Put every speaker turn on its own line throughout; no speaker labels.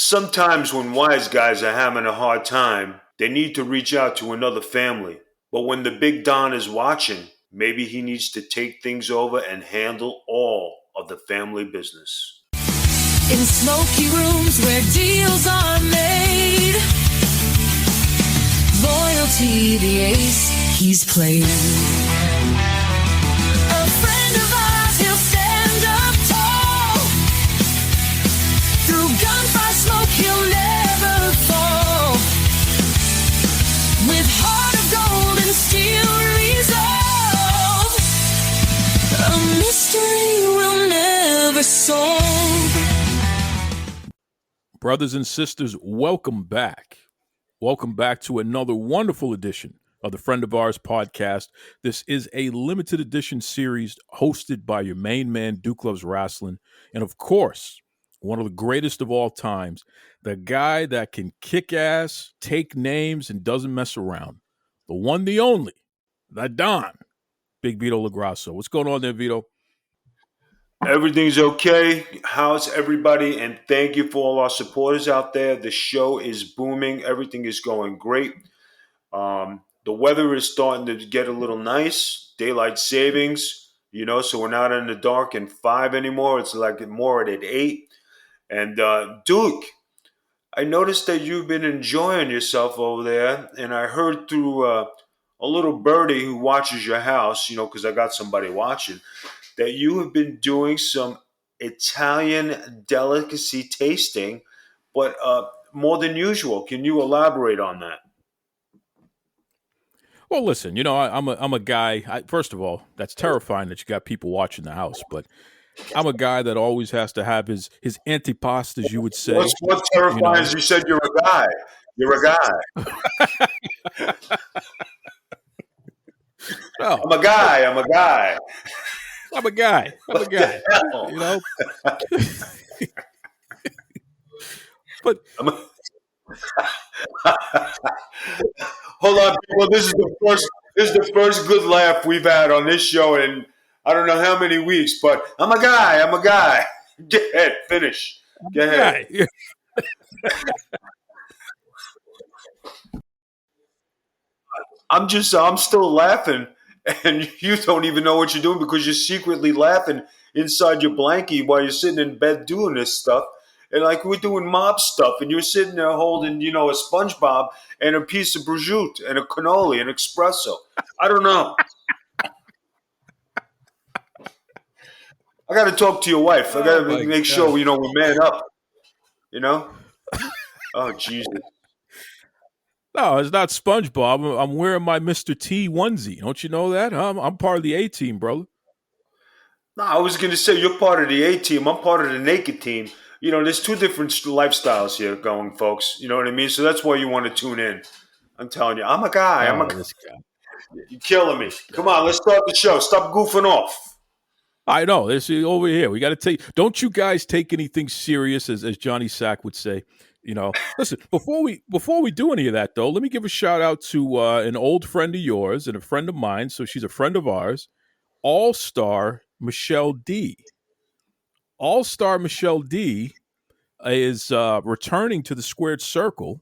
Sometimes when wise guys are having a hard time, they need to reach out to another family. But when the big Don is watching, maybe he needs to take things over and handle all of the family business.
In smoky rooms where deals are made, loyalty the ace he's played. A friend of ours, he'll stand up tall. Through gunfire smoke, he'll never fall. With heart of gold and steel resolve, a mystery we'll never solve.
Brothers and sisters, welcome back. Welcome back to another wonderful edition of the Friend of Ours podcast. This is a limited edition series hosted by your main man, Duke Loves Wrestling. And of course, one of the greatest of all times, the guy that can kick ass, take names, and doesn't mess around. The one, the only, the Don, Big Vito LaGrasso. What's going on there, Vito?
Everything's okay. How's everybody? And thank you for all our supporters out there. The show is booming. Everything is going great. The weather is starting to get a little nice. Daylight savings, so we're not in the dark in 5 anymore. It's like more at 8. And Duke, I noticed that you've been enjoying yourself over there. And I heard through a little birdie who watches your house, because I got somebody watching, that you have been doing some Italian delicacy tasting, but more than usual. Can you elaborate on that?
Well, listen, I'm a guy. First of all, that's terrifying that you got people watching the house, but I'm a guy that always has to have his antipastas, you would say.
What's terrifying is you said you're a guy. You're a guy.
Oh.
I'm a guy. I'm a guy.
I'm a guy. But
hold on, people. This is the first good laugh we've had on this show in I don't know how many weeks. But I'm a guy. I'm a guy. Get ahead. Finish. Get ahead. I'm still laughing. And you don't even know what you're doing because you're secretly laughing inside your blankie while you're sitting in bed doing this stuff. And like we're doing mob stuff, and you're sitting there holding, a SpongeBob and a piece of prosciutto and a cannoli and espresso. I don't know. I got to talk to your wife. I got to make sure, we man up. Oh, Jesus.
No, it's not SpongeBob. I'm wearing my Mr. T onesie. Don't you know that? I'm part of the A team, brother.
No, I was going to say you're part of the A team. I'm part of the naked team. There's two different lifestyles here going, folks. You know what I mean? So that's why you want to tune in. I'm telling you, I'm a guy.
This guy.
You're killing me. Come on, let's start the show. Stop goofing off.
I know. This is over here. We got to take. Don't you guys take anything serious, as Johnny Sack would say. Listen, before we do any of that, though, let me give a shout out to an old friend of yours and a friend of mine. So she's a friend of ours, All-Star Michelle D. All-Star Michelle D is returning to the Squared Circle.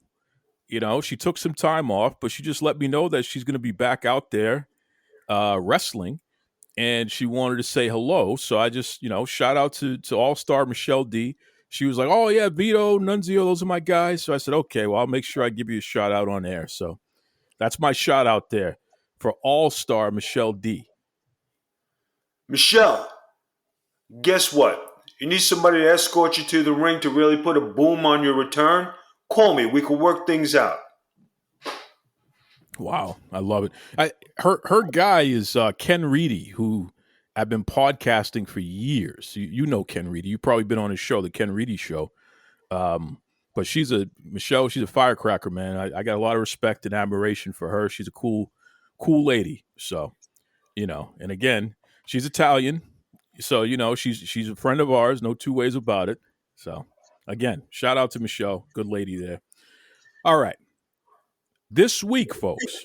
She took some time off, but she just let me know that she's going to be back out there wrestling, and she wanted to say hello. So I just, shout out to All-Star Michelle D. She was like, oh, yeah, Vito, Nunzio, those are my guys. So I said, okay, well, I'll make sure I give you a shout out on air. So that's my shout out there for All-Star Michelle D.
Michelle, guess what? You need somebody to escort you to the ring to really put a boom on your return? Call me. We can work things out.
Wow, I love it. Her guy is Ken Reedy, who I've been podcasting for years. You know Ken Reedy. You've probably been on his show, the Ken Reedy Show. But Michelle, she's a firecracker, man. I got a lot of respect and admiration for her. She's a cool lady. So, and again, she's Italian. So, she's a friend of ours. No two ways about it. So, again, shout out to Michelle. Good lady there. All right. This week, folks,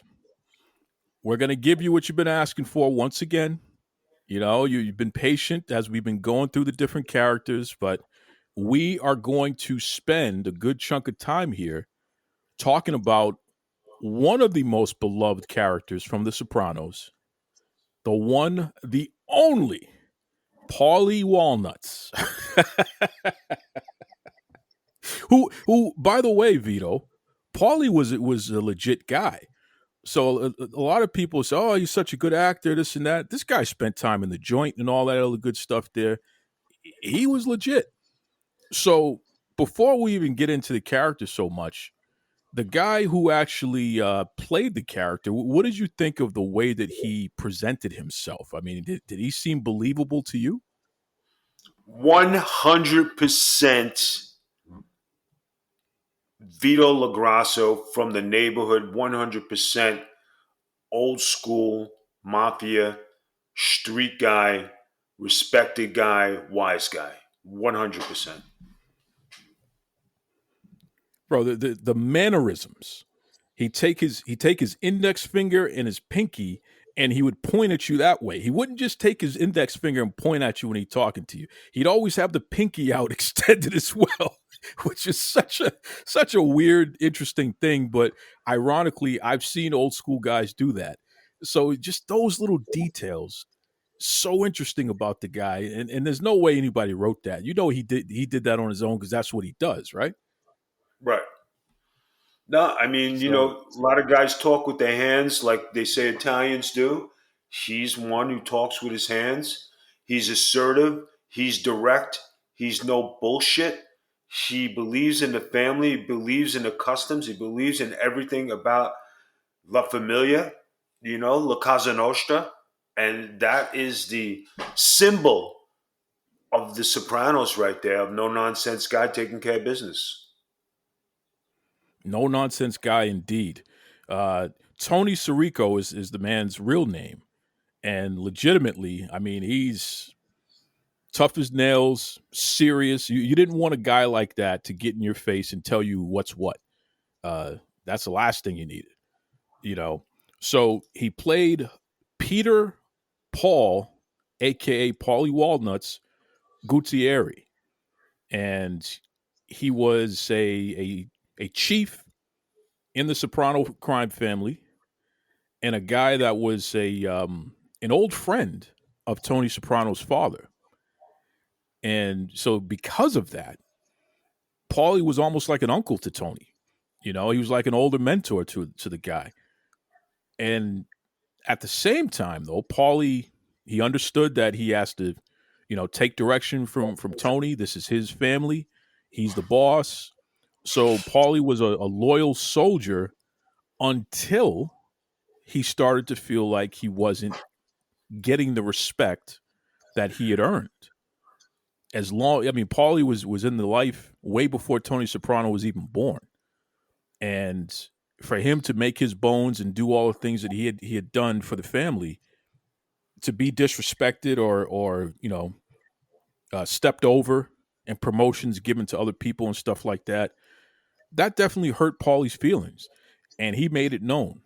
we're going to give you what you've been asking for once again. You've been patient as we've been going through the different characters, but we are going to spend a good chunk of time here talking about one of the most beloved characters from The Sopranos, the one, the only Paulie Walnuts. Who, by the way, Vito, Paulie was a legit guy. So a lot of people say, "Oh, he's such a good actor, this and that." This guy spent time in the joint and all that other good stuff there. He was legit. So before we even get into the character so much, the guy who actually played the character, what did you think of the way that he presented himself? I mean, did he seem believable to you?
100% Vito Lagrasso from the neighborhood, 100% old school mafia, street guy, respected guy, wise guy. 100%.
Bro, the mannerisms. He'd take his index finger and his pinky and he would point at you that way. He wouldn't just take his index finger and point at you when he's talking to you. He'd always have the pinky out extended as well, which is such a weird, interesting thing. But ironically, I've seen old school guys do that. So just those little details, so interesting about the guy. And there's no way anybody wrote that. You know he did that on his own because that's what he does, right?
Right. No, I mean,
So
a lot of guys talk with their hands like they say Italians do. He's one who talks with his hands. He's assertive. He's direct. He's no bullshit. He believes in the family. He believes in the customs. He believes in everything about La Familia, La Casa Nostra. And that is the symbol of the Sopranos right there, of no nonsense guy taking care of business.
no nonsense guy indeed. Uh, Tony Sirico is the man's real name, and legitimately, I mean, he's tough as nails, serious. You didn't want a guy like that to get in your face and tell you what's what. Uh, that's the last thing you needed, you know. So he played Peter Paul, aka Paulie Walnuts Gutierrez, and he was a chief in the Soprano crime family and a guy that was a an old friend of Tony Soprano's father. And so because of that, Paulie was almost like an uncle to Tony. You know, he was like an older mentor to the guy. And at the same time, though, Paulie he understood that he has to, take direction from Tony. This is his family. He's the boss. So Paulie was a loyal soldier until he started to feel like he wasn't getting the respect that he had earned. I mean, Paulie was in the life way before Tony Soprano was even born, and for him to make his bones and do all the things that he had done for the family, to be disrespected or stepped over and promotions given to other people and stuff like that, that definitely hurt Paulie's feelings, and he made it known.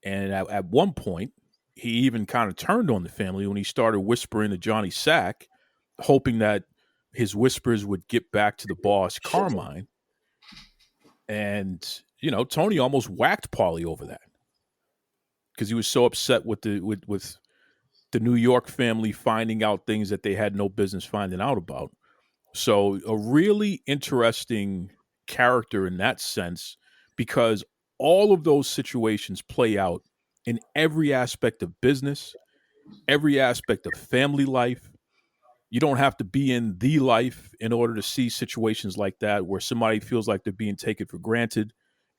And at one point, he even kind of turned on the family when he started whispering to Johnny Sack, hoping that his whispers would get back to the boss, Carmine. And, Tony almost whacked Paulie over that because he was so upset with the New York family finding out things that they had no business finding out about. So a really interesting character in that sense, because all of those situations play out in every aspect of business, every aspect of family life. You don't have to be in the life in order to see situations like that where somebody feels like they're being taken for granted.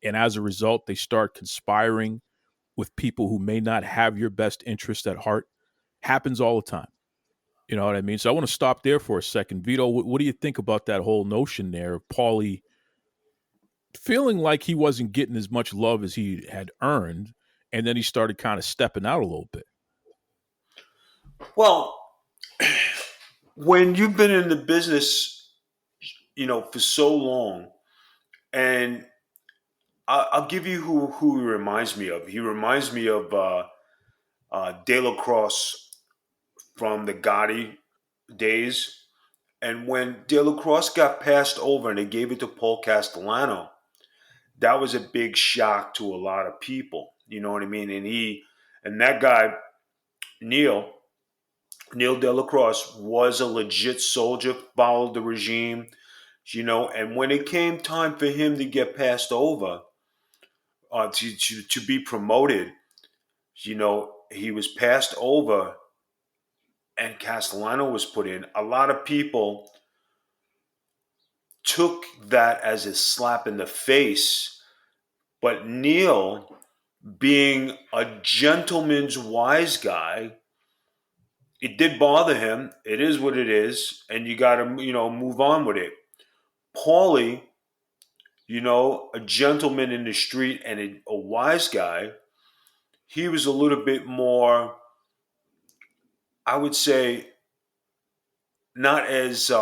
And as a result, they start conspiring with people who may not have your best interest at heart. Happens all the time. You know what I mean? So I want to stop there for a second. Vito, what do you think about that whole notion there of Paulie feeling like he wasn't getting as much love as he had earned, and then he started kind of stepping out a little bit?
Well, when you've been in the business, for so long, and I'll give you who he reminds me of. He reminds me of De La Crosse from the Gotti days. And when De La Crosse got passed over and they gave it to Paul Castellano, that was a big shock to a lot of people. You know what I mean? And that guy, Neil, Neil De La Crosse, was a legit soldier, followed the regime, and when it came time for him to get passed over, to be promoted, he was passed over and Castellano was put in. A lot of people took that as a slap in the face, but Neil, being a gentleman's wise guy, it did bother him. It is what it is, and you got to move on with it. Paulie, a gentleman in the street and a wise guy, he was a little bit more, I would say, not as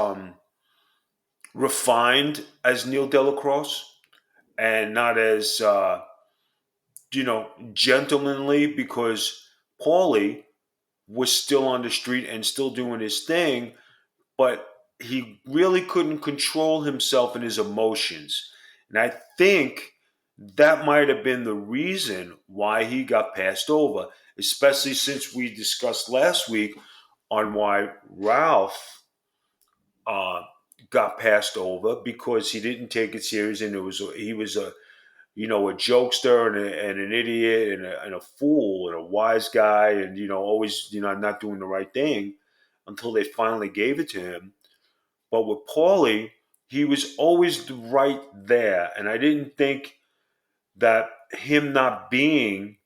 refined as Neil Delacrosse, and not as gentlemanly, because Paulie was still on the street and still doing his thing, but he really couldn't control himself and his emotions. And I think that might have been the reason why he got passed over, especially since we discussed last week on why Ralph uh, got passed over, because he didn't take it serious, and he was a jokester and an idiot and a fool and a wise guy, and always not doing the right thing until they finally gave it to him. But with Paulie, he was always right there. And I didn't think that him not being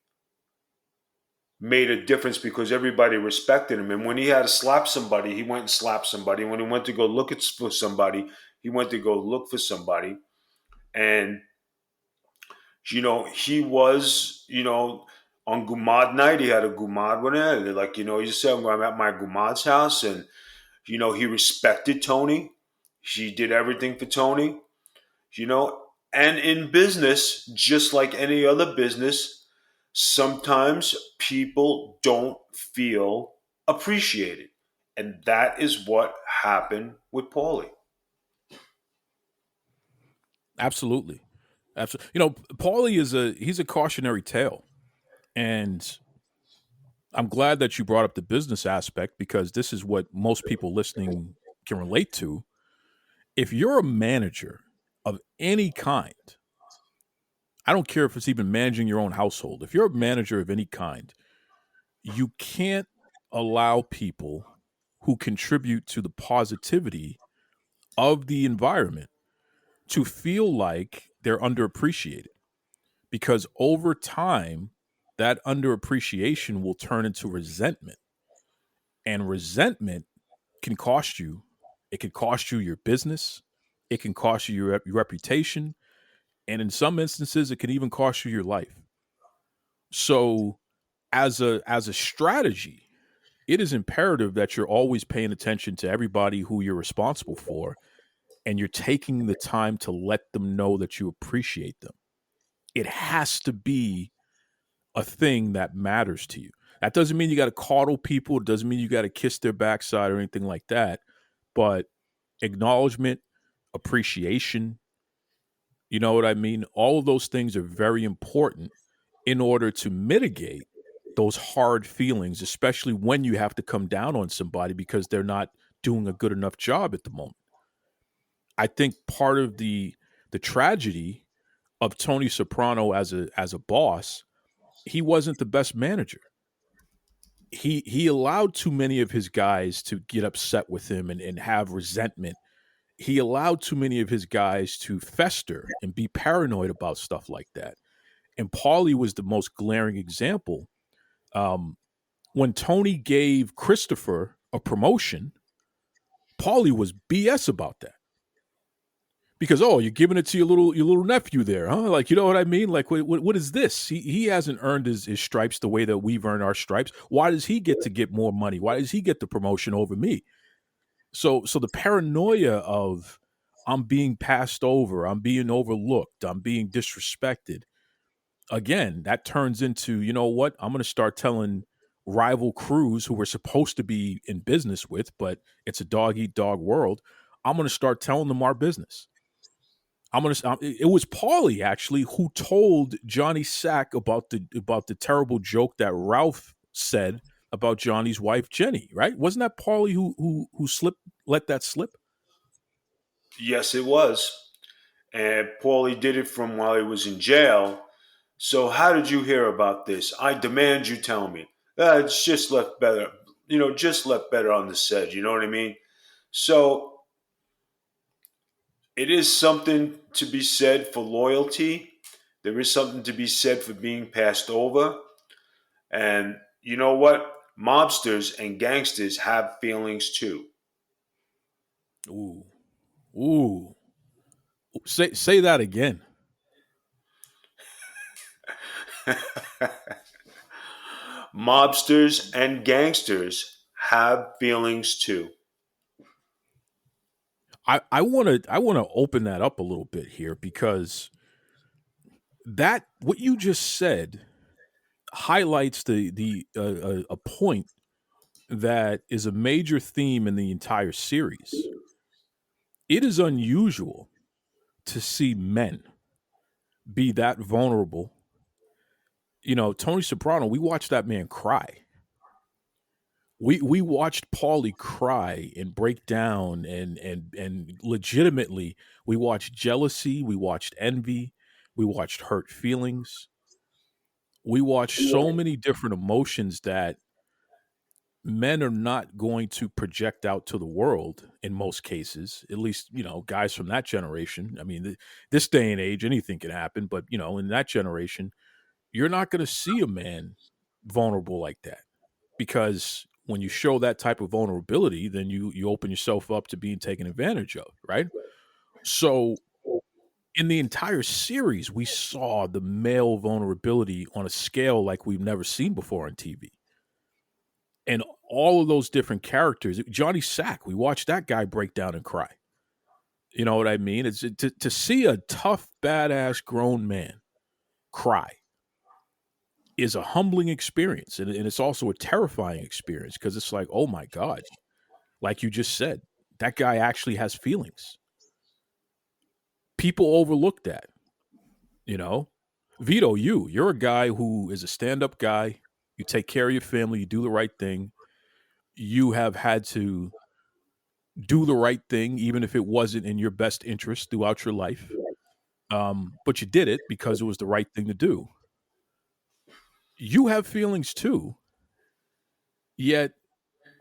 made a difference, because everybody respected him. And when he had to slap somebody, he went and slapped somebody. When he went to go for somebody, he went to go look for somebody. And, he was, on Gumad night, he had a Gumad with him. Like, he said, I'm at my Gumad's house. And, he respected Tony. He did everything for Tony. you know and in business, just like any other business, sometimes people don't feel appreciated, and that is what happened with Paulie.
Absolutely. Absolutely. Paulie he's a cautionary tale. And I'm glad that you brought up the business aspect, because this is what most people listening can relate to. If you're a manager of any kind, I don't care if it's even managing your own household. If you're a manager of any kind, you can't allow people who contribute to the positivity of the environment to feel like they're underappreciated, because over time, that underappreciation will turn into resentment. And resentment can cost you. It can cost you your business. It can cost you your reputation. And in some instances, it can even cost you your life. So as a strategy, it is imperative that you're always paying attention to everybody who you're responsible for, and you're taking the time to let them know that you appreciate them. It has to be a thing that matters to you. That doesn't mean you got to coddle people. It doesn't mean you got to kiss their backside or anything like that. But acknowledgement, appreciation, you know what I mean? All of those things are very important in order to mitigate those hard feelings, especially when you have to come down on somebody because they're not doing a good enough job at the moment. I think part of the tragedy of Tony Soprano as a boss, he wasn't the best manager. He allowed too many of his guys to get upset with him and have resentment. He allowed too many of his guys to fester and be paranoid about stuff like that. And Paulie was the most glaring example. Um, when Tony gave Christopher a promotion, Paulie was BS about that. Because, oh, you're giving it to your little nephew there, huh? Like, you know what I mean? Like, what is this? He hasn't earned his stripes the way that we've earned our stripes. Why does he get more money? Why does he get the promotion over me? So the paranoia of, I'm being passed over, I'm being overlooked, I'm being disrespected. Again, that turns into, you know what? I'm going to start telling rival crews who we're supposed to be in business with, but it's a dog eat dog world. I'm going to start telling them our business. It was Paulie actually who told Johnny Sack about the terrible joke that Ralph said about Johnny's wife Jenny. Right? Wasn't that Paulie who let that slip?
Yes, it was. And Paulie did it from while he was in jail. So how did you hear about this? I demand you tell me. It's just left better, just left better on the said. You know what I mean? So it is something to be said for loyalty. There is something to be said for being passed over. And you know what? Mobsters and gangsters have feelings too.
Ooh, ooh. Say that again.
Mobsters and gangsters have feelings too.
I want to open that up a little bit here because that what you just said highlights a point that is a major theme in the entire series. It is unusual to see men be that vulnerable. Tony Soprano, we watched that man cry. We watched Paulie cry and break down and legitimately we watched jealousy, we watched envy, we watched hurt feelings. We watched so many different emotions that men are not going to project out to the world in most cases, at least guys from that generation. I mean, this day and age anything can happen, but in that generation you're not going to see a man vulnerable like that, because when you show that type of vulnerability then you open yourself up to being taken advantage of, right? So in the entire series we saw the male vulnerability on a scale like we've never seen before on TV. And all of those different characters, Johnny Sack, we watched that guy break down and cry. You know what I mean? It's to see a tough, badass grown man cry is a humbling experience, and it's also a terrifying experience because it's like, oh my god, like you just said, that guy actually has feelings. People overlook that, you know. Vito, you're a guy who is a stand-up guy. You take care of your family. You do the right thing. You have had to do the right thing, even if it wasn't in your best interest throughout your life. But you did it because it was the right thing to do. You have feelings too, yet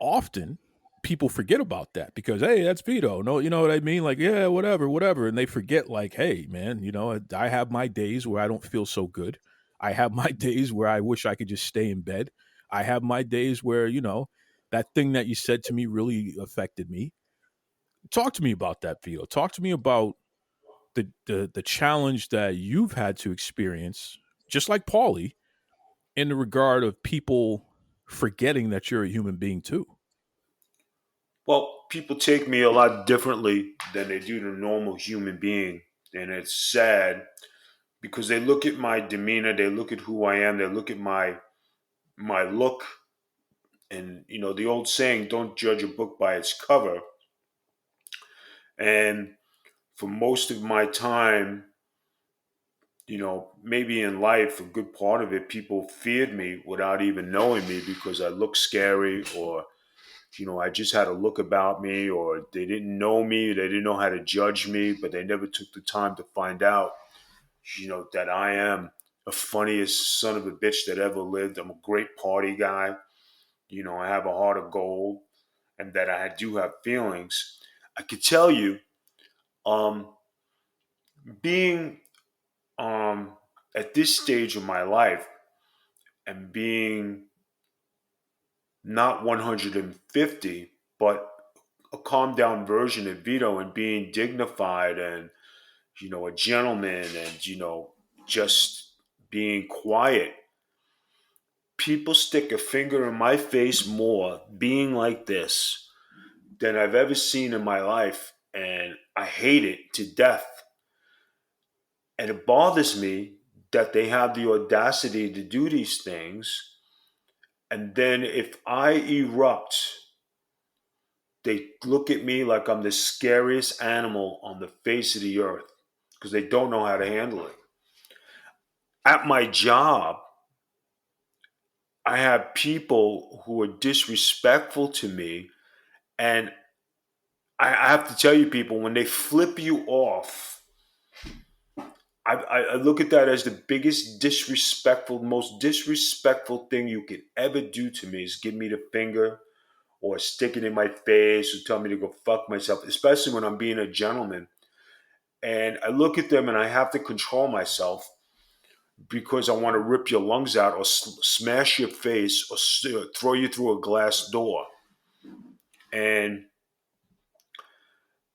often people forget about that because, hey, that's Vito. No, you know what I mean? Like, yeah, whatever, whatever. And they forget, like, hey, man, I have my days where I don't feel so good. I have my days where I wish I could just stay in bed. I have my days where, that thing that you said to me really affected me. Talk to me about that, Vito. Talk to me about the challenge that you've had to experience, just like Paulie, in the regard of people forgetting that you're a human being too.
Well, people take me a lot differently than they do the normal human being. And it's sad because they look at my demeanor, they look at who I am, they look at my look. And the old saying, don't judge a book by its cover. And for most of my time, maybe in life, a good part of it, people feared me without even knowing me because I looked scary, or I just had a look about me, or they didn't know me, they didn't know how to judge me, but they never took the time to find out, that I am the funniest son of a bitch that ever lived. I'm a great party guy. I have a heart of gold, and that I do have feelings. I could tell you, um, being um, at this stage of my life and being not 150, but a calmed down version of Vito, and being dignified and, a gentleman, and, just being quiet. People stick a finger in my face more being like this than I've ever seen in my life. And I hate it to death. And it bothers me that they have the audacity to do these things. And then if I erupt, they look at me like I'm the scariest animal on the face of the earth because they don't know how to handle it. At my job, I have people who are disrespectful to me, and I have to tell you, people, when they flip you off, I look at that as the biggest disrespectful, most disrespectful thing you could ever do to me is give me the finger or stick it in my face or tell me to go fuck myself, especially when I'm being a gentleman. And I look at them and I have to control myself because I want to rip your lungs out or smash your face or throw you through a glass door. And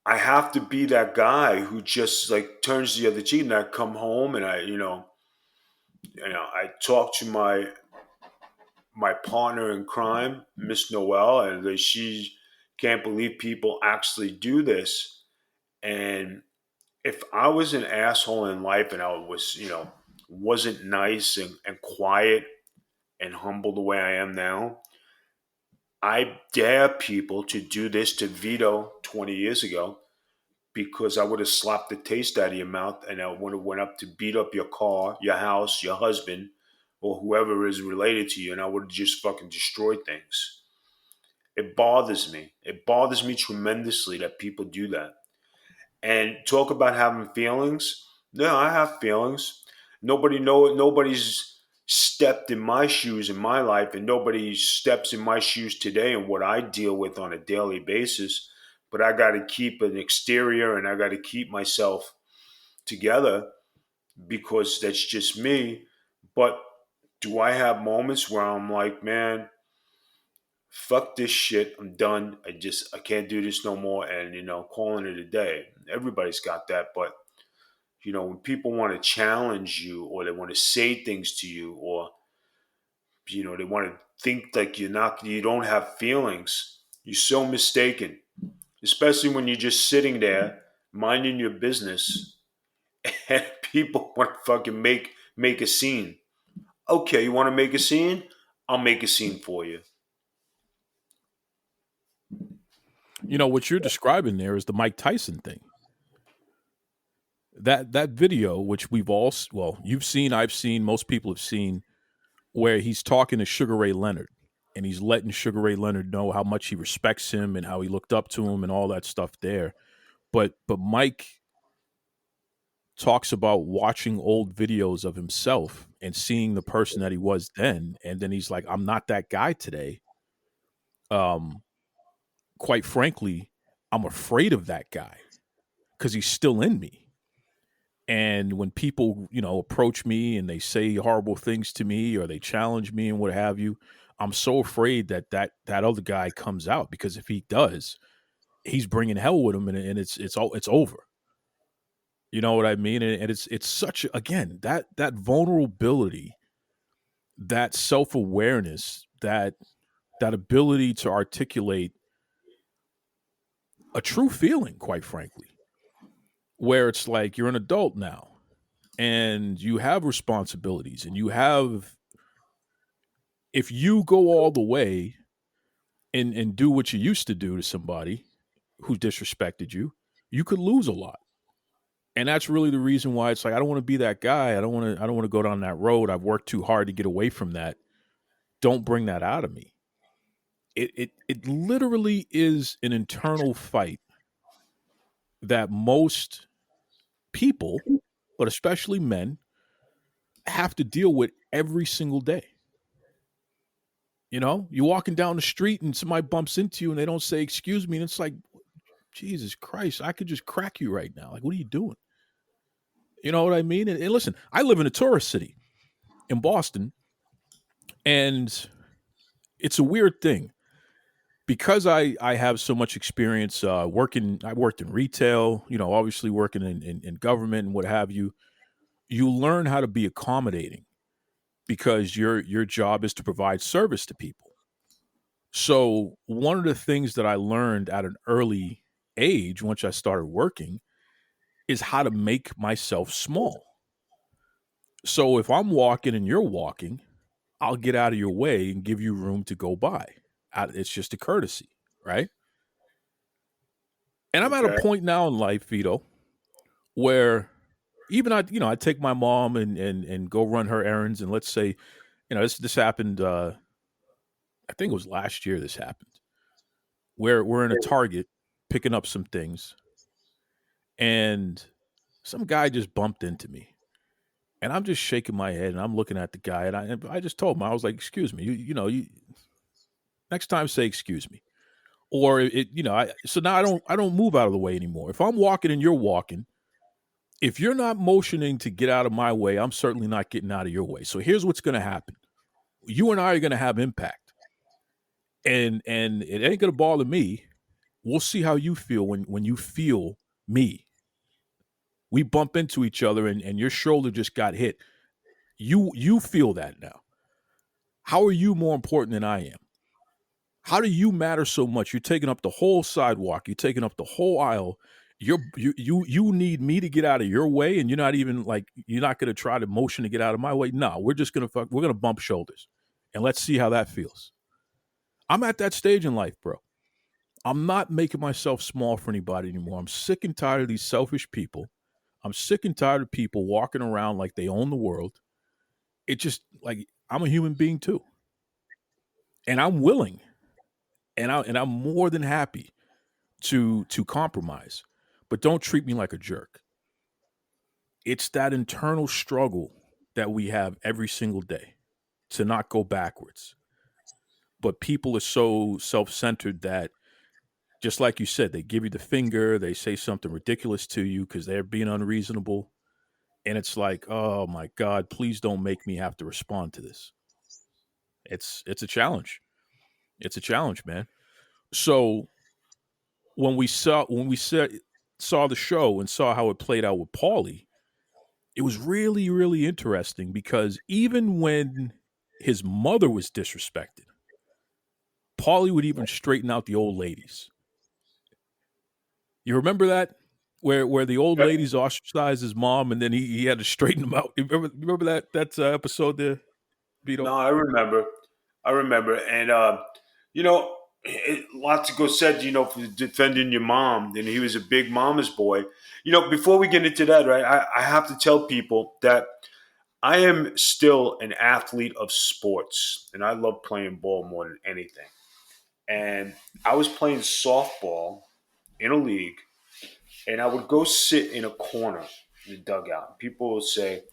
I have to be that guy who just like turns the other cheek. And I come home and I talk to my partner in crime, Miss Noel, and she can't believe people actually do this. And if I was an asshole in life and I was, wasn't nice and quiet and humble the way I am now, I dare people to do this to Vito 20 years ago because I would have slapped the taste out of your mouth and I would have went up to beat up your car, your house, your husband, or whoever is related to you, and I would have just fucking destroyed things. It bothers me. It bothers me tremendously that people do that. And talk about having feelings. No, I have feelings. Nobody's stepped in my shoes in my life, and nobody steps in my shoes today and what I deal with on a daily basis. But I got to keep an exterior and I got to keep myself together because that's just me. But do I have moments where I'm like, man, fuck this shit. I'm done. I can't do this no more. And, calling it a day. Everybody's got that. But, when people want to challenge you or they want to say things to you or, they want to think like you don't have feelings, you're so mistaken. Especially when you're just sitting there minding your business and people want to fucking make a scene. Okay, you want to make a scene? I'll make a scene for you.
What you're describing there is the Mike Tyson thing. That video, which we've all you've seen, I've seen, most people have seen, where he's talking to Sugar Ray Leonard, and he's letting Sugar Ray Leonard know how much he respects him and how he looked up to him and all that stuff there. But Mike talks about watching old videos of himself and seeing the person that he was then, and then he's like, I'm not that guy today. Um, quite frankly, I'm afraid of that guy because he's still in me. And when people, approach me and they say horrible things to me or they challenge me and what have you, I'm so afraid that other guy comes out, because if he does, he's bringing hell with him, and it's over. You know what I mean? And it's such, again, that vulnerability, that self awareness, that ability to articulate a true feeling, quite frankly, where it's like you're an adult now and you have responsibilities and you have, if you go all the way and do what you used to do to somebody who disrespected you, you could lose a lot. And that's really the reason why it's like, I don't want to be that guy. I don't want to go down that road. I've worked too hard to get away from that. Don't bring that out of me. It literally is an internal fight that most people, but especially men, have to deal with every single day. You're walking down the street and somebody bumps into you and they don't say excuse me, and it's like, Jesus Christ, I could just crack you right now. Like, what are you doing? You know what I mean? And listen, I live in a tourist city in Boston, and it's a weird thing because I have so much experience working. I worked in retail, obviously working in government and what have you. You learn how to be accommodating because your job is to provide service to people. So one of the things that I learned at an early age, once I started working, is how to make myself small. So if I'm walking and you're walking, I'll get out of your way and give you room to go by. It's just a courtesy, right? And I'm at a
Okay.
point now in life, Vito, where even I take my mom and go run her errands, and let's say, this happened. I think it was last year. This happened where we're in a Target picking up some things, and some guy just bumped into me, and I'm just shaking my head, and I'm looking at the guy, and I just told him, I was like, "Excuse me, you next time say excuse me." Or so now I don't move out of the way anymore. If I'm walking and you're walking, if you're not motioning to get out of my way, I'm certainly not getting out of your way. So here's what's going to happen: you and I are going to have impact, and it ain't going to bother me. We'll see how you feel when you feel me. We bump into each other, and your shoulder just got hit. You feel that now. How are you more important than I am? How do you matter so much? You're taking up the whole sidewalk. You're taking up the whole aisle. You need me to get out of your way, and you're not even like, you're not going to try to motion to get out of my way. No, we're just gonna we're gonna bump shoulders, and let's see how that feels. I'm at that stage in life, bro. I'm not making myself small for anybody anymore. I'm sick and tired of these selfish people. I'm sick and tired of people walking around like they own the world. It just like, I'm a human being too, and I'm willing, and I'm more than happy to compromise, but don't treat me like a jerk. It's that internal struggle that we have every single day to not go backwards. But people are so self-centered that, just like you said, they give you the finger, they say something ridiculous to you because they're being unreasonable, and it's like, oh my god, please don't make me have to respond to this. It's a challenge. It's a challenge, man. So when we saw the show and saw how it played out with Paulie, it was really, really interesting because even when his mother was disrespected, Paulie would even straighten out the old ladies. You remember that? Where the old ladies ostracized his mom, and then he had to straighten them out. You remember that episode there, Vito?
No, I remember. I remember. And, lots of go said, for defending your mom, and he was a big mama's boy. Before we get into that, right, I have to tell people that I am still an athlete of sports, and I love playing ball more than anything. And I was playing softball in a league, and I would go sit in a corner in the dugout. People would say,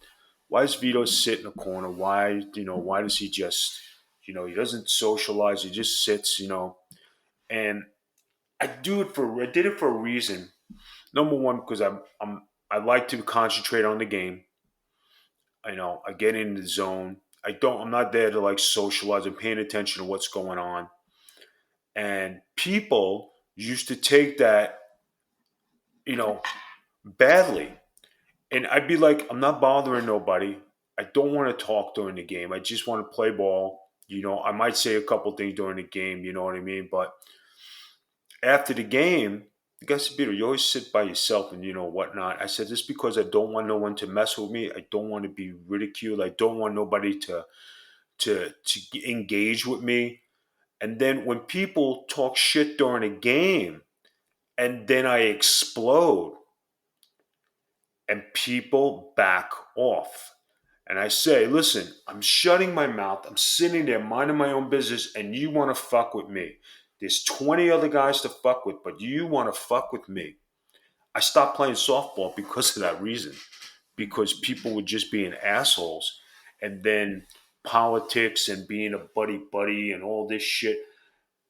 "Why does Vito sit in a corner? Why does he just, he doesn't socialize. He just sits." And I did it for a reason. Number one, because I like to concentrate on the game. I get in the zone. I'm not there to like socialize. I'm paying attention to what's going on. And people used to take that, you know, badly. And I'd be like, I'm not bothering nobody. I don't want to talk during the game. I just want to play ball. I might say a couple things during the game, you know what I mean? But after the game, the guy said, Peter, you always sit by yourself and whatnot. I said, just because I don't want no one to mess with me. I don't want to be ridiculed. I don't want nobody to engage with me. And then when people talk shit during a game and then I explode and people back off. And I say, listen, I'm shutting my mouth. I'm sitting there minding my own business, and you want to fuck with me. There's 20 other guys to fuck with, but you want to fuck with me. I stopped playing softball because of that reason, because people were just being assholes. And then politics and being a buddy buddy and all this shit.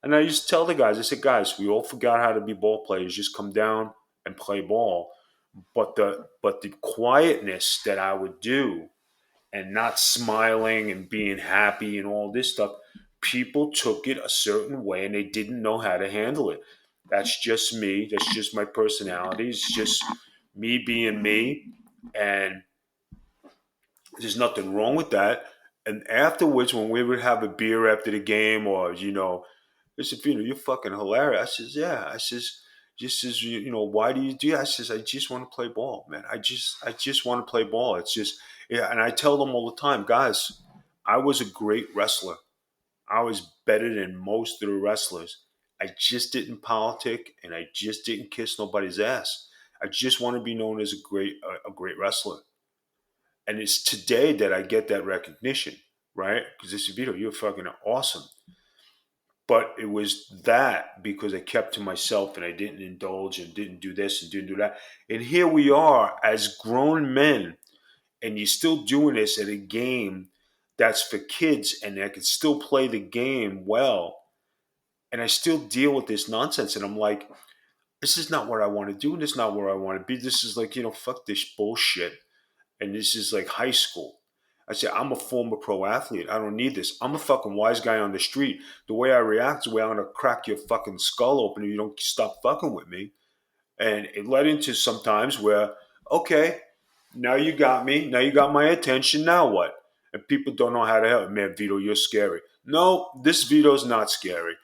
And I used to tell the guys, I said, guys, we all forgot how to be ball players. Just come down and play ball. But the quietness that I would do and not smiling and being happy and all this stuff, people took it a certain way and they didn't know how to handle it. That's just me. That's just my personality. It's just me being me. And there's nothing wrong with that. And afterwards, when we would have a beer after the game, or they said, you're fucking hilarious. I says, yeah. I says, just as why do you do that? I says, I just want to play ball, man. I just want to play ball. It's just, yeah. And I tell them all the time, guys, I was a great wrestler. I was better than most of the wrestlers. I just didn't politic, and I just didn't kiss nobody's ass. I just want to be known as a great wrestler. And it's today that I get that recognition, right? Because this Vito, you're fucking awesome. But it was that because I kept to myself and I didn't indulge and didn't do this and didn't do that. And here we are as grown men, and you're still doing this at a game that's for kids, and I can still play the game well. And I still deal with this nonsense. And I'm like, this is not what I want to do. And this is not where I want to be. This is like, fuck this bullshit. And this is like high school. I said, I'm a former pro athlete. I don't need this. I'm a fucking wise guy on the street. The way I react is the way I'm going to crack your fucking skull open if you don't stop fucking with me. And it led into some times where, okay, now you got me. Now you got my attention. Now what? And people don't know how to help. Man, Vito, you're scary. No, this Vito's not scary.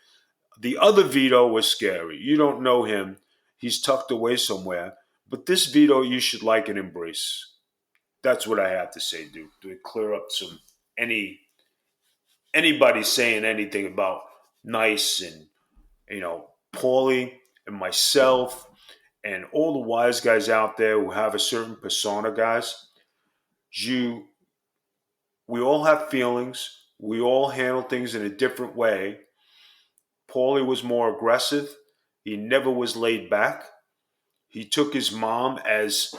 The other Vito was scary. You don't know him. He's tucked away somewhere. But this Vito, you should like and embrace. That's what I have to say, dude. To clear up some anybody saying anything about nice and Paulie and myself and all the wise guys out there who have a certain persona, guys. You, we all have feelings. We all handle things in a different way. Paulie was more aggressive. He never was laid back. He took his mom as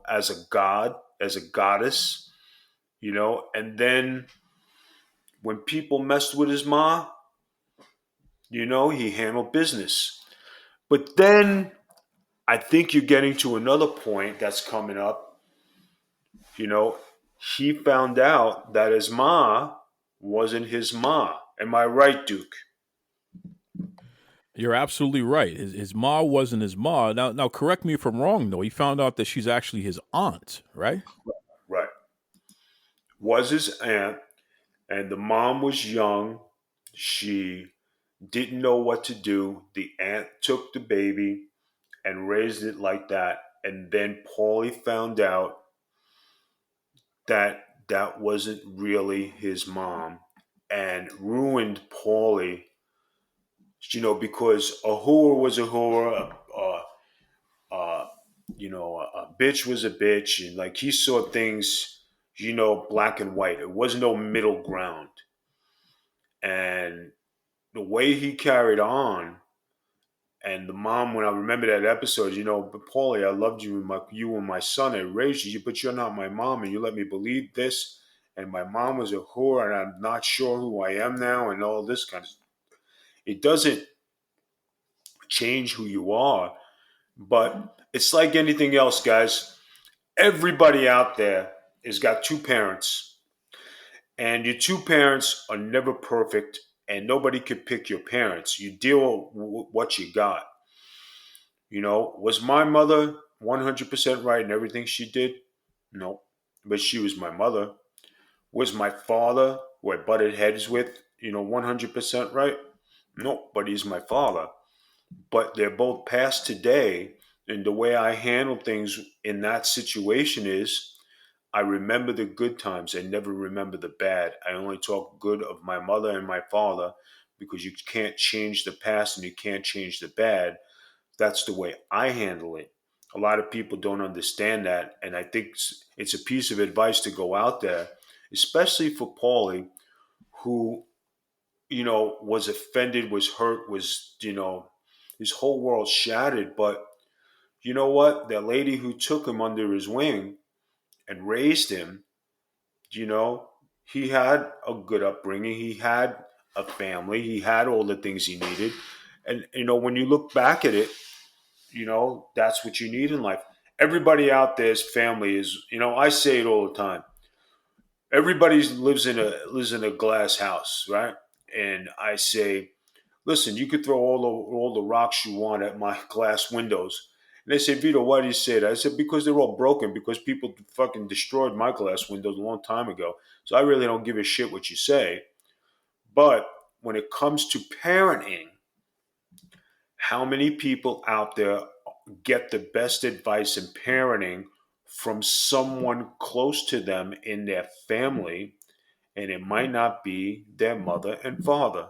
as a god, as a goddess, and then when people messed with his ma, he handled business. But then I think you're getting to another point that's coming up. You know, he found out that his ma wasn't his ma. Am I right, Duke?
You're absolutely right. His ma wasn't his ma. Now, correct me if I'm wrong. Though he found out that she's actually his aunt, right?
Right. Was his aunt, and the mom was young. She didn't know what to do. The aunt took the baby and raised it like that. And then Paulie found out that that wasn't really his mom and ruined Paulie, because a whore was a whore, uh, a bitch was a bitch. And like he saw things, black and white. It was no middle ground. And the way he carried on, and the mom, when I remember that episode, but Paulie, I loved you and you and my son. I raised you, but you're not my mom, and you let me believe this. And my mom was a whore, and I'm not sure who I am now, and all this kind of stuff. It doesn't change who you are, but it's like anything else, guys. Everybody out there has got two parents, and your two parents are never perfect, and nobody could pick your parents. You deal with what you got. Was my mother 100% right in everything she did? No, but she was my mother. Was my father, who I butted heads with, 100% right? No, but he's my father. But they're both past today. And the way I handle things in that situation is I remember the good times. I never remember the bad. I only talk good of my mother and my father because you can't change the past and you can't change the bad. That's the way I handle it. A lot of people don't understand that. And I think it's a piece of advice to go out there, especially for Paulie, who, was offended, was hurt, was, his whole world shattered. But you know what? That lady who took him under his wing and raised him, you know, he had a good upbringing. He had a family. He had all the things he needed. And, when you look back at it, that's what you need in life. Everybody out there's family is, I say it all the time. Everybody lives in a glass house, right? And I say, listen, you could throw all the rocks you want at my glass windows. And they say, Vito, why do you say that? I said, because they're all broken, because people fucking destroyed my glass windows a long time ago. So I really don't give a shit what you say. But when it comes to parenting, how many people out there get the best advice in parenting from someone close to them in their family? and it might not be their mother and father.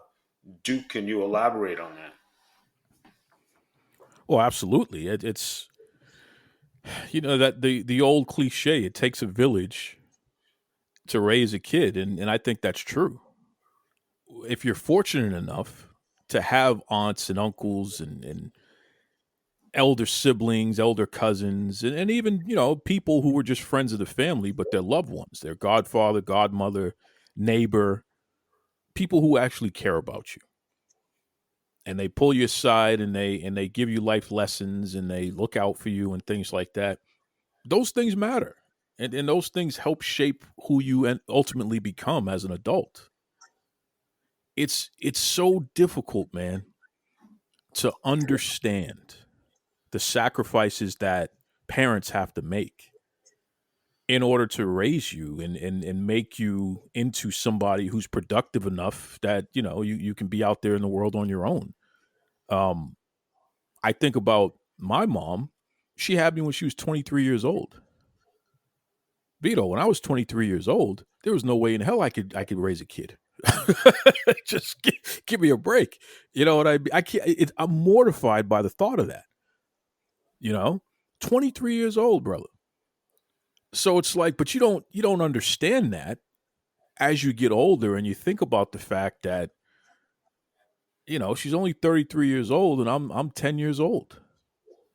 Duke, can you elaborate on that?
Well, absolutely. It's that the old cliche. It takes a village to raise a kid, and I think that's true. If you're fortunate enough to have aunts and uncles and elder siblings, elder cousins, and even people who were just friends of the family, but they're loved ones, their godfather, godmother, neighbor, people who actually care about you, and they pull you aside and they give you life lessons and they look out for you and things like that. Those things matter, and those things help shape who you ultimately become as an adult. It's so difficult, man, to understand the sacrifices that parents have to make in order to raise you and make you into somebody who's productive enough that you can be out there in the world on your own. um I think about my mom. She had me when she was 23 years old. Vito, when I was 23 years old, there was no way in hell I could raise a kid. Just give me a break. You know what I can't. I'm mortified by the thought of that. You know, 23 years old, brother. So it's like, but you don't understand that as you get older and you think about the fact that she's only 33 years old and I'm 10 years old,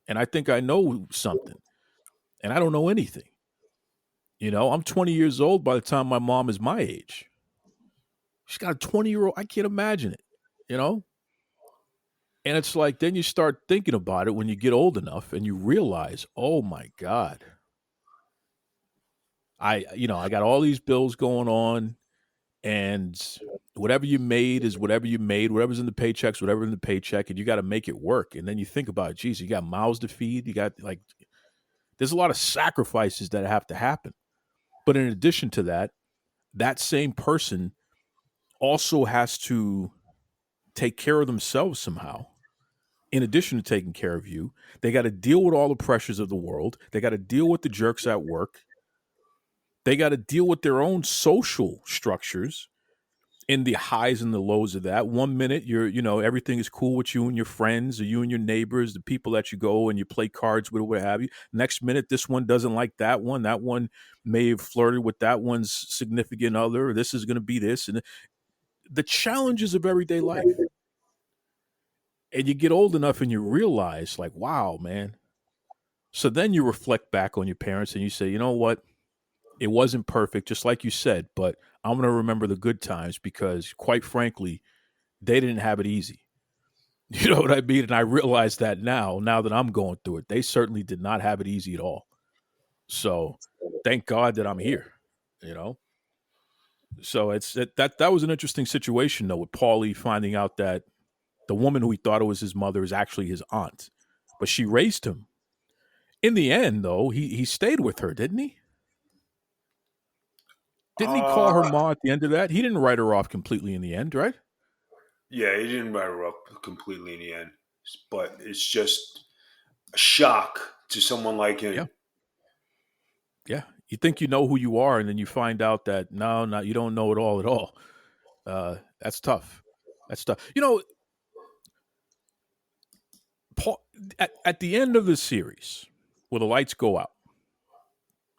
and I think I know something, and I don't know anything. I'm 20 years old by the time my mom is my age. She's got a 20-year-old. I can't imagine it. You know, and it's like then you start thinking about it when you get old enough and you realize, oh my god, I got all these bills going on, and whatever you made is whatever you made. Whatever's in the paychecks, whatever in the paycheck, and you got to make it work. And then you think about, geez, you got mouths to feed. You got like there's a lot of sacrifices that have to happen. But in addition to that, that same person also has to take care of themselves somehow. In addition to taking care of you, they got to deal with all the pressures of the world. They got to deal with the jerks at work. They got to deal with their own social structures in the highs and the lows of that. One minute everything is cool with you and your friends, or you and your neighbors, the people that you go and you play cards with, or what have you. Next minute, this one doesn't like that one. That one may have flirted with that one's significant other. This is going to be this, and the challenges of everyday life. And you get old enough and you realize, like, wow, man. So then you reflect back on your parents and you say, you know what? It wasn't perfect, just like you said, but I'm going to remember the good times because, quite frankly, they didn't have it easy. You know what I mean? And I realize that now that I'm going through it, they certainly did not have it easy at all. So thank God that I'm here, you know? So that was an interesting situation, though, with Paulie finding out that the woman who he thought it was his mother is actually his aunt, but she raised him. In the end, though, he stayed with her, didn't he? Didn't he call her
Uh,
ma at the end of that? He didn't write her off completely in the end, right?
yeah, he didn't write her up completely in the end, but it's just a shock to someone like
Yeah.
him.
Yeah. You think you know who you are, and then you find out that no, you don't know it all at all. That's tough. That's tough. Paul, at the end of the series, where the lights go out,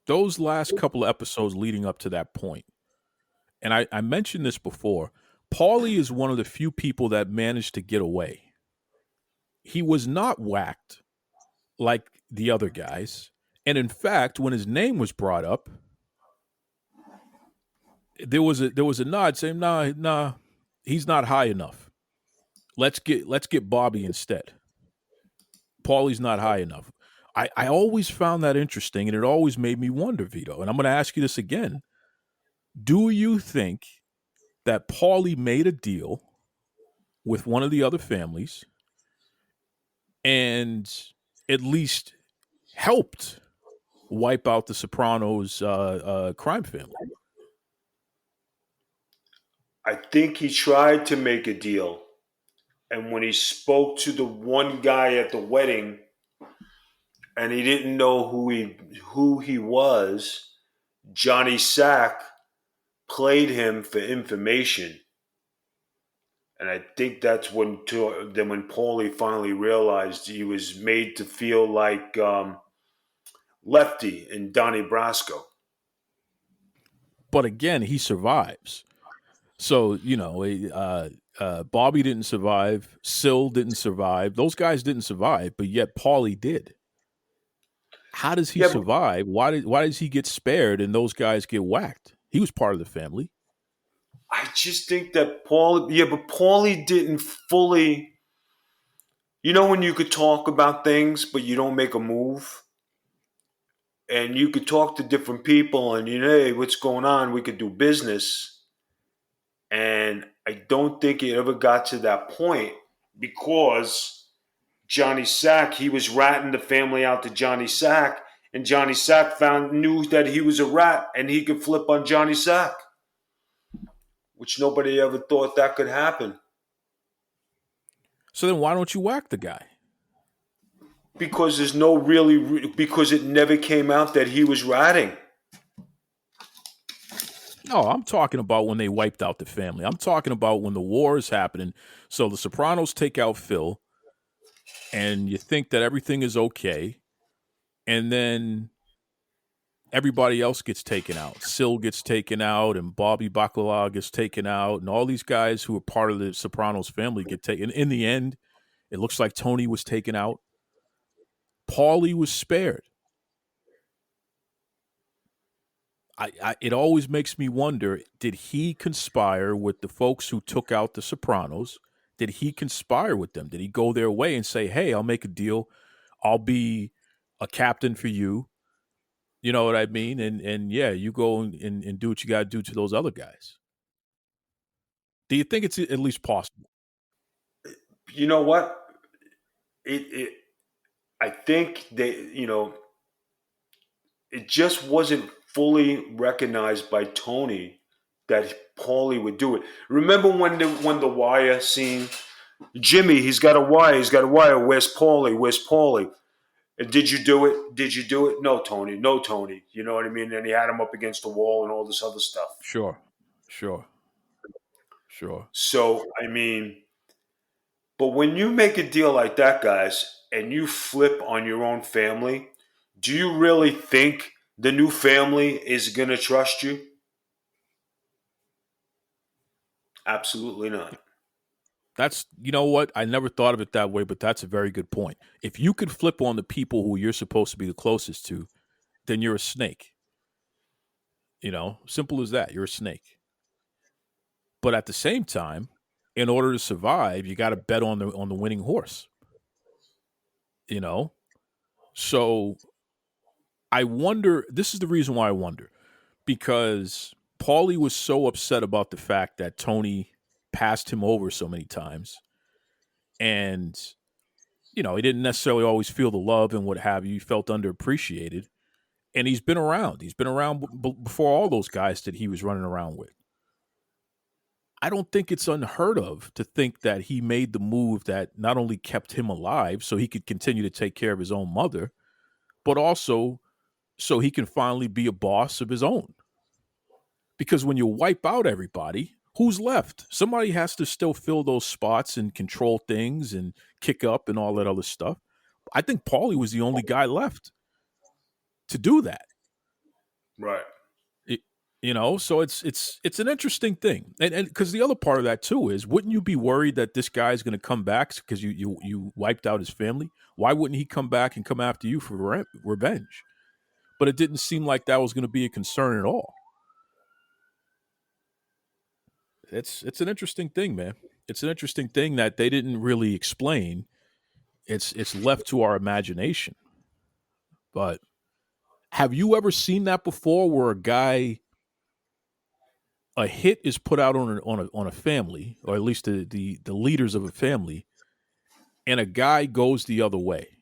those last couple of episodes leading up to that point, and I mentioned this before, Paulie is one of the few people that managed to get away. He was not whacked like the other guys. And in fact, when his name was brought up, there was a nod saying, nah, he's not high enough. Let's get Bobby instead. Paulie's not high enough. I always found that interesting, and it always made me wonder, Vito. And I'm going to ask you this again: do you think that Paulie made a deal with one of the other families and at least helped wipe out the Sopranos' crime family?
I think he tried to make a deal, and when he spoke to the one guy at the wedding, and he didn't know who he was, Johnny Sack played him for information. And I think that's when Paulie finally realized he was made to feel like Lefty in Donnie Brasco.
But again, he survives. So Bobby didn't survive. Syl didn't survive. Those guys didn't survive, but yet Paulie did. How does he
Yeah, but
survive? Why does he get spared and those guys get whacked? He was part of the family.
I just think that but Paulie didn't fully. You know when you could talk about things, but you don't make a move, and you could talk to different people, and hey, what's going on? We could do business, and I don't think it ever got to that point because Johnny Sack, he was ratting the family out to Johnny Sack, and Johnny Sack knew that he was a rat and he could flip on Johnny Sack, which nobody ever thought that could happen
So then why don't you whack the guy?
because there's no because it never came out that he was ratting.
No, I'm talking about when they wiped out the family. I'm talking about when the war is happening. So the Sopranos take out Phil, and you think that everything is okay, and then everybody else gets taken out. Syl gets taken out, and Bobby Bacala gets taken out, and all these guys who are part of the Sopranos family get taken. In the end, it looks like Tony was taken out. Paulie was spared. It always makes me wonder, did he conspire with the folks who took out the Sopranos? Did he conspire with them? Did he go their way and say, hey, I'll make a deal. I'll be a captain for you. You know what I mean? And yeah, you go and do what you got to do to those other guys. Do you think it's at least possible?
You know what? It I think it just wasn't fully recognized by Tony that Paulie would do it. Remember when the wire scene? Jimmy, he's got a wire. He's got a wire. Where's Paulie? Where's Paulie? And did you do it? Did you do it? No, Tony. No, Tony. You know what I mean? And he had him up against the wall and all this other stuff.
Sure, sure, sure.
So I mean, but when you make a deal like that, guys, and you flip on your own family, do you really think the new family is going to trust you? Absolutely not.
That's, you know what? I never thought of it that way, but that's a very good point. If you could flip on the people who you're supposed to be the closest to, then you're a snake. Simple as that. You're a snake. But at the same time, in order to survive, you got to bet on the winning horse. You know, so I wonder. This is the reason why I wonder, because Paulie was so upset about the fact that Tony passed him over so many times, and he didn't necessarily always feel the love and what have you. He felt underappreciated, and he's been around. He's been around before all those guys that he was running around with. I don't think it's unheard of to think that he made the move that not only kept him alive so he could continue to take care of his own mother, but also so he can finally be a boss of his own. Because when you wipe out everybody, who's left? Somebody has to still fill those spots and control things and kick up and all that other stuff. I think Paulie was the only guy left to do that.
Right.
It- so it's an interesting thing, and because the other part of that too is, wouldn't you be worried that this guy's going to come back because you wiped out his family? Why wouldn't he come back and come after you for revenge? But it didn't seem like that was going to be a concern at all. It's an interesting thing, man. It's an interesting thing that they didn't really explain. It's left to our imagination. But have you ever seen that before, where a hit is put out on a family, or at least the leaders of a family, and a guy goes the other way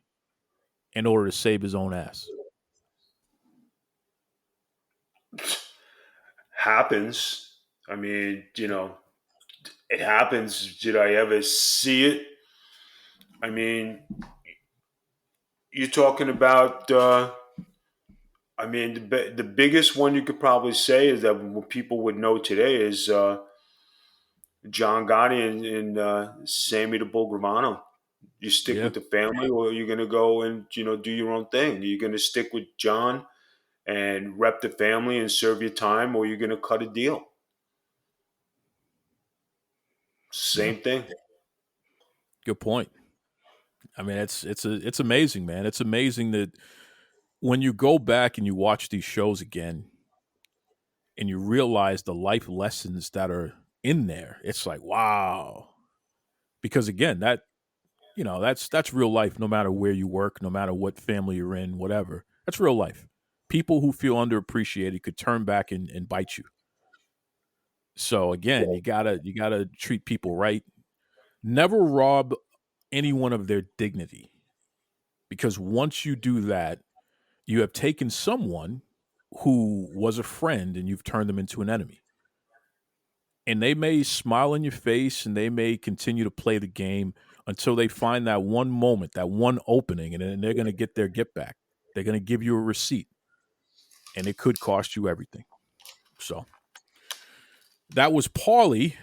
in order to save his own ass?
Happens. I mean, it happens. Did I ever see it? I mean, you're talking about I mean, the biggest one you could probably say is that what people would know today is John Gotti and Sammy the Bull Gravano. You stick
Yeah,
with the family, or you're gonna go and do your own thing. You're gonna stick with John and rep the family and serve your time, or you're gonna cut a deal.
yeah.
Same thing.
Good point. I mean, it's amazing, man. It's amazing that when you go back and you watch these shows again and you realize the life lessons that are in there, it's like, wow. Because again, that's real life no matter where you work, no matter what family you're in, whatever. That's real life. People who feel underappreciated could turn back and bite you. So again, you gotta treat people right. Never rob anyone of their dignity. Because once you do that, you have taken someone who was a friend and you've turned them into an enemy. And they may smile in your face and they may continue to play the game until they find that one moment, that one opening, and then they're going to get their get back. They're going to give you a receipt, and it could cost you everything. So that was Paulie,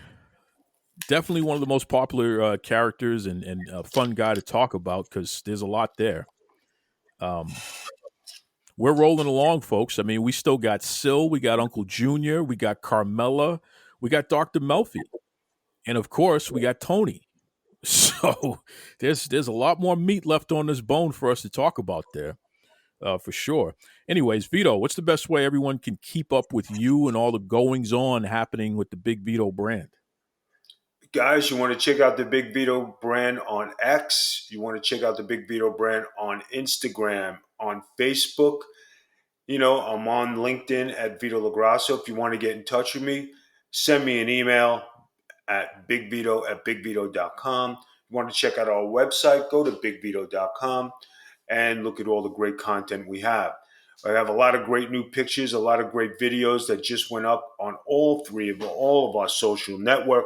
definitely one of the most popular characters and a fun guy to talk about because there's a lot there. Um, we're rolling along, folks. I mean, we still got Sil, we got Uncle Junior, we got Carmela, we got Dr. Melfi, and of course, we got Tony. So there's a lot more meat left on this bone for us to talk about there, for sure. Anyways, Vito, what's the best way everyone can keep up with you and all the goings on happening with the Big Vito brand?
Guys, you want to check out the Big Vito brand on X. You want to check out the Big Vito brand on Instagram, on Facebook. I'm on LinkedIn at Vito Lagrasso. If you want to get in touch with me, send me an email at bigvito@bigvito.com. You want to check out our website, go to bigvito.com and look at all the great content we have. I have a lot of great new pictures, a lot of great videos that just went up on all of our social network,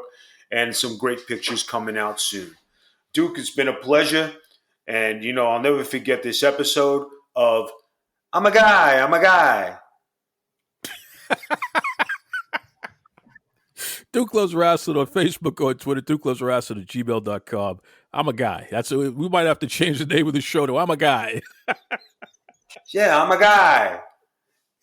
and some great pictures coming out soon. Duke, it's been a pleasure. And, I'll never forget this episode of I'm a guy, I'm a guy.
Duke Loves Wrestling on Facebook or Twitter, Duke Loves Wrestling at gmail.com. I'm a guy. We might have to change the name of the show to I'm a guy.
Yeah, I'm a guy.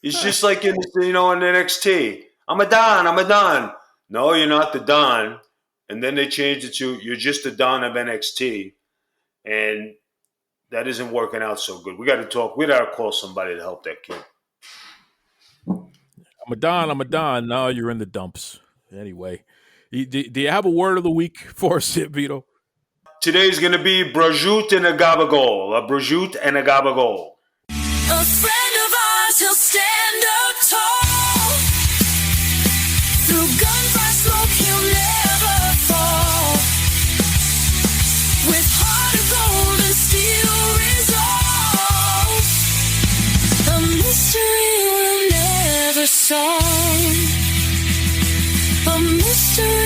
It's just like in NXT. I'm a Don, I'm a Don. No, you're not the Don. And then they changed it to you're just the Don of NXT. And that isn't working out so good. We got to talk. We got to call somebody to help that kid.
I'm a Don, I'm a Don. No, you're in the dumps. Anyway, do you have a word of the week for us, Vito?
Today's going to be Brajut and a Gabagol. A Brajut and a Gabagol.
A friend of ours, he'll stand up tall. Through gunfire smoke, he'll never fall. With heart of gold and steel resolve, a mystery we'll never solve. A mystery